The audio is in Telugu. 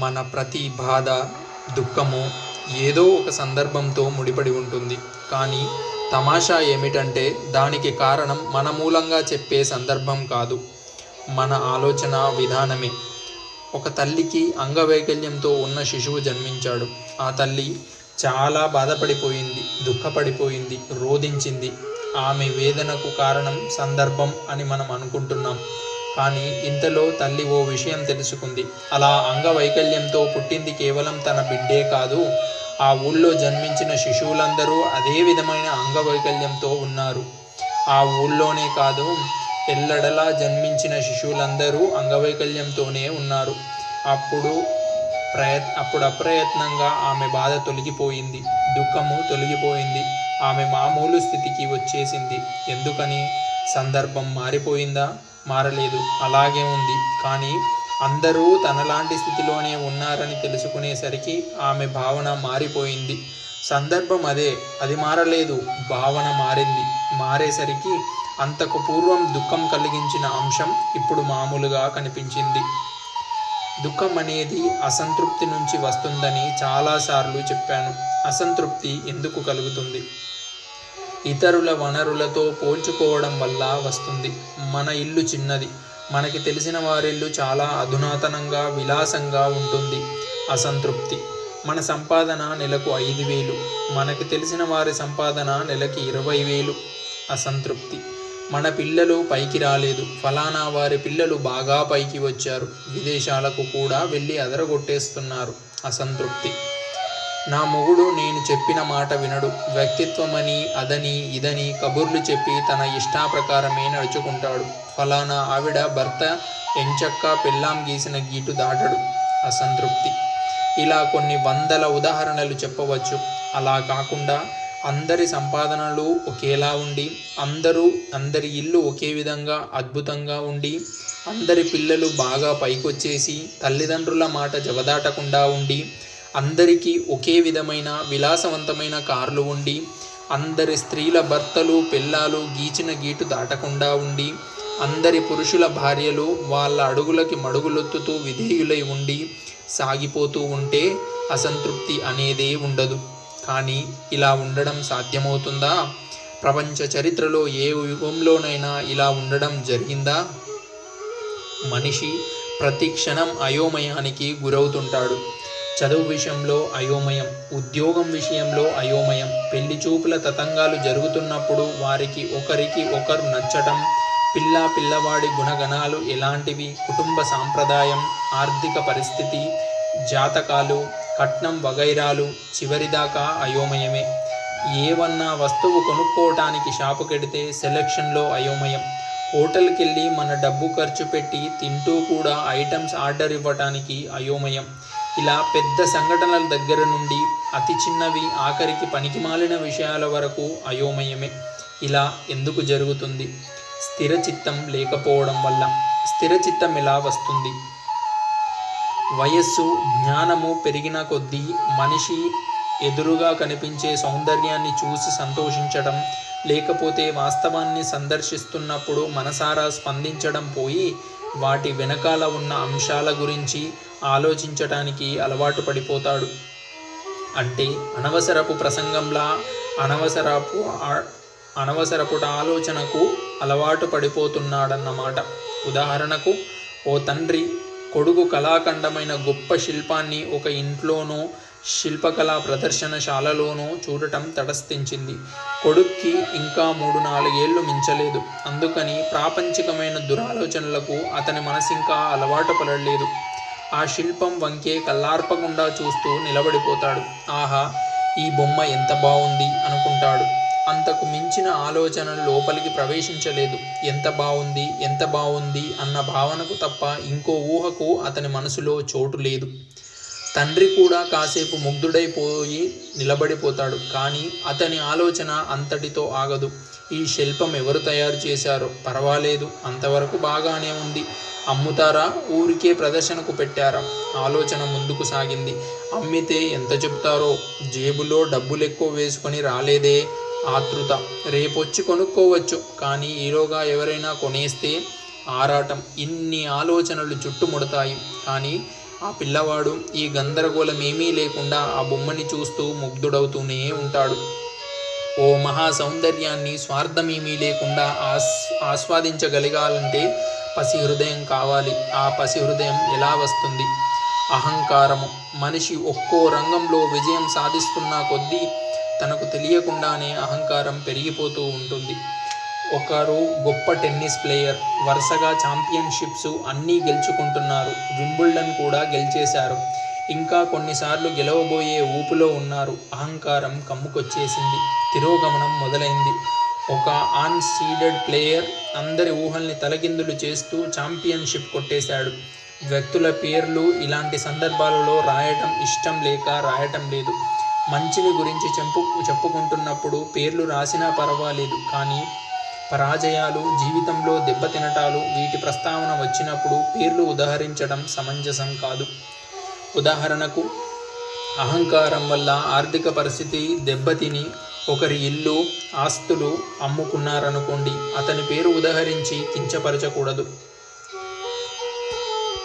మన ప్రతి బాధ, దుఃఖము ఏదో ఒక సందర్భంతో ముడిపడి ఉంటుంది. కానీ తమాషా ఏమిటంటే దానికి కారణం మన మూలంగా చెప్పే సందర్భం కాదు, మన ఆలోచన విధానమే. ఒక తల్లికి అంగవైకల్యంతో ఉన్న శిశువు జన్మించాడు. ఆ తల్లి చాలా బాధపడిపోయింది, దుఃఖపడిపోయింది, రోదించింది. ఆమె వేదనకు కారణం సందర్భం అని మనం అనుకుంటున్నాం. కానీ ఇంతలో తల్లి ఓ విషయం తెలుసుకుంది. అలా అంగవైకల్యంతో పుట్టింది కేవలం తన బిడ్డే కాదు, ఆ ఊళ్ళో జన్మించిన శిశువులందరూ అదే విధమైన అంగవైకల్యంతో ఉన్నారు. ఆ ఊళ్ళోనే కాదు, ఎల్లడలా జన్మించిన శిశువులందరూ అంగవైకల్యంతోనే ఉన్నారు. అప్పుడు అప్రయత్నంగా ఆమె బాధ తొలగిపోయింది, దుఃఖము తొలగిపోయింది. ఆమె మామూలు స్థితికి వచ్చేసింది. ఎందుకని? సందర్భం మారిపోయిందా? మారలేదు, అలాగే ఉంది. కానీ అందరూ తనలాంటి స్థితిలోనే ఉన్నారని తెలుసుకునేసరికి ఆమె భావన మారిపోయింది. సందర్భం అదే, అది మారలేదు, భావన మారింది. మారేసరికి అంతకు పూర్వం దుఃఖం కలిగించిన అంశం ఇప్పుడు మామూలుగా కనిపించింది. దుఃఖం అనేది అసంతృప్తి నుంచి వస్తుందని చాలాసార్లు చెప్పాను. అసంతృప్తి ఎందుకు కలుగుతుంది? ఇతరుల వనరులతో పోల్చుకోవడం వల్ల వస్తుంది. మన ఇల్లు చిన్నది, మనకి తెలిసిన వారిల్లు చాలా అధునాతనంగా, విలాసంగా ఉంటుంది. అసంతృప్తి. మన సంపాదన నెలకు 5,000, మనకి తెలిసిన వారి సంపాదన నెలకి 20,000. అసంతృప్తి. మన పిల్లలు పైకి రాలేదు, ఫలానా వారి పిల్లలు బాగా పైకి వచ్చారు, విదేశాలకు కూడా వెళ్ళి అదరగొట్టేస్తున్నారు. అసంతృప్తి. నా మొగుడు నేను చెప్పిన మాట వినడు, వ్యక్తిత్వమని అదని ఇదని కబుర్లు చెప్పి తన ఇష్టాప్రకారమే నడుచుకుంటాడు. ఫలానా ఆవిడ భర్త ఎంచక్కా పెళ్ళాం గీసిన గీటు దాటడు. అసంతృప్తి. ఇలా కొన్ని వందల ఉదాహరణలు చెప్పవచ్చు. అలా కాకుండా అందరి సంపాదనలు ఒకేలా ఉండి, అందరి ఇల్లు ఒకే విధంగా అద్భుతంగా ఉండి, అందరి పిల్లలు బాగా పైకొచ్చేసి తల్లిదండ్రుల మాట జవదాటకుండా ఉండి, అందరికీ ఒకే విధమైన విలాసవంతమైన కార్లు ఉండి, అందరి స్త్రీల భర్తలు పెళ్ళాలు గీచిన గీటు దాటకుండా ఉండి, అందరి పురుషుల భార్యలు వాళ్ళ అడుగులకి మడుగులొత్తుతూ విధేయులై ఉండి సాగిపోతూ ఉంటే అసంతృప్తి అనేదే ఉండదు. కానీ ఇలా ఉండడం సాధ్యమవుతుందా? ప్రపంచ చరిత్రలో ఏ యుగంలోనైనా ఇలా ఉండడం జరిగిందా? మనిషి ప్రతి క్షణం అయోమయానికి గురవుతుంటాడు. చదువు విషయంలో అయోమయం, ఉద్యోగం విషయంలో అయోమయం, పెళ్లి చూపుల తతంగాలు జరుగుతున్నప్పుడు వారికి ఒకరికి ఒకరు నచ్చటం, పిల్లవాడి గుణగణాలు ఎలాంటివి, కుటుంబ సాంప్రదాయం, ఆర్థిక పరిస్థితి, జాతకాలు, కట్నం వగైరాలు, చివరిదాకా అయోమయమే. ఏవన్నా వస్తువు కొనుక్కోవటానికి షాపుకెడితే సెలక్షన్లో అయోమయం. హోటల్కెళ్ళి మన డబ్బు ఖర్చు పెట్టి తింటూ కూడా ఐటమ్స్ ఆర్డర్ ఇవ్వటానికి అయోమయం. ఇలా పెద్ద సంఘటనల దగ్గర నుండి అతి చిన్నవి, ఆఖరికి పనికిమాలిన విషయాల వరకు అయోమయమే. ఇలా ఎందుకు జరుగుతుంది? స్థిరచిత్తం లేకపోవడం వల్ల. స్థిరచిత్తం ఎలా వస్తుంది? వయస్సు, జ్ఞానము పెరిగిన కొద్దీ మనిషి ఎదురుగా కనిపించే సౌందర్యాన్ని చూసి సంతోషించడం, లేకపోతే వాస్తవాన్ని సందర్శిస్తున్నప్పుడు మనసారా స్పందించడం పోయి వాటి వెనకాల ఉన్న అంశాల గురించి ఆలోచించటానికి అలవాటు పడిపోతాడు. అంటే అనవసరపు ప్రసంగంలా అనవసరపు ఆలోచనకు అలవాటు పడిపోతున్నాడన్నమాట. ఉదాహరణకు, ఓ తండ్రి కొడుకు కళాఖండమైన గొప్ప శిల్పాన్ని ఒక ఇంట్లోనో శిల్పకళా ప్రదర్శనశాలలోనో చూడటం తటస్థించింది. కొడుక్కి ఇంకా 3-4 ఏళ్ళు మించలేదు. అందుకని ప్రాపంచికమైన దురాలోచనలకు అతని మనసింకా అలవాటు పడలేదు. ఆ శిల్పం వంకే కళ్ళార్పకుండా చూస్తూ నిలబడిపోతాడు. ఆహా, ఈ బొమ్మ ఎంత బావుంది అనుకుంటాడు. అంతకు మించిన ఆలోచనలు లోపలికి ప్రవేశించలేదు. ఎంత బావుంది అన్న భావనకు తప్ప ఇంకో ఊహకు అతని మనసులో చోటు లేదు. తండ్రి కూడా కాసేపు ముగ్ధుడైపోయి నిలబడిపోతాడు. కానీ అతని ఆలోచన అంతటితో ఆగదు. ఈ శిల్పం ఎవరు తయారు చేశారో? పర్వాలేదు, అంతవరకు బాగానే ఉంది. అమ్ముతారా? ఊరికే ప్రదర్శనకు పెట్టారా? ఆలోచన ముందుకు సాగింది. అమ్మితే ఎంత చెబుతారో? జేబులో డబ్బులెక్కువ వేసుకొని రాలేదే. ఆతృత. రేపొచ్చి కొనుక్కోవచ్చు, కానీ ఈలోగా ఎవరైనా కొనేస్తే ఆరాటం. ఇన్ని ఆలోచనలు చుట్టుముడతాయి. కానీ ఆ పిల్లవాడు ఈ గందరగోళమేమీ లేకుండా ఆ బొమ్మని చూస్తూ ముగ్ధుడవుతూనే ఉంటాడు. ఓ మహా సౌందర్యాన్ని స్వార్థమేమీ లేకుండా ఆస్వాదించగలగాలంటే పసి హృదయం కావాలి. ఆ పసి హృదయం ఎలా వస్తుంది? అహంకారము. మనిషి ఒక్కో రంగంలో విజయం సాధిస్తున్న కొద్దీ తనకు తెలియకుండానే అహంకారం పెరిగిపోతూ ఉంటుంది. ఒకరు గొప్ప టెన్నిస్ ప్లేయర్, వరుసగా ఛాంపియన్షిప్స్ అన్నీ గెలుచుకుంటున్నారు. వింబుల్డన్ కూడా గెలిచేశారు. ఇంకా కొన్నిసార్లు గెలవబోయే ఊపులో ఉన్నారు. అహంకారం కమ్ముకొచ్చేసింది. తిరోగమనం మొదలైంది. ఒక అన్సీడెడ్ ప్లేయర్ అందరి ఊహల్ని తలకిందులు చేస్తూ ఛాంపియన్షిప్ కొట్టేశాడు. వ్యక్తుల పేర్లు ఇలాంటి సందర్భాలలో రాయటం ఇష్టం లేక రాయటం లేదు. మంచిని గురించి చెప్పుకుంటున్నప్పుడు పేర్లు రాసినా పర్వాలేదు, కానీ పరాజయాలు, జీవితంలో దెబ్బతినటాలు, వీటి ప్రస్తావన వచ్చినప్పుడు పేర్లు ఉదహరించడం సమంజసం కాదు. ఉదాహరణకు, అహంకారం వల్ల ఆర్థిక పరిస్థితి దెబ్బతిని ఒకరి ఇల్లు, ఆస్తులు అమ్ముకున్నారనుకోండి, అతని పేరు ఉదహరించి కించపరచకూడదు.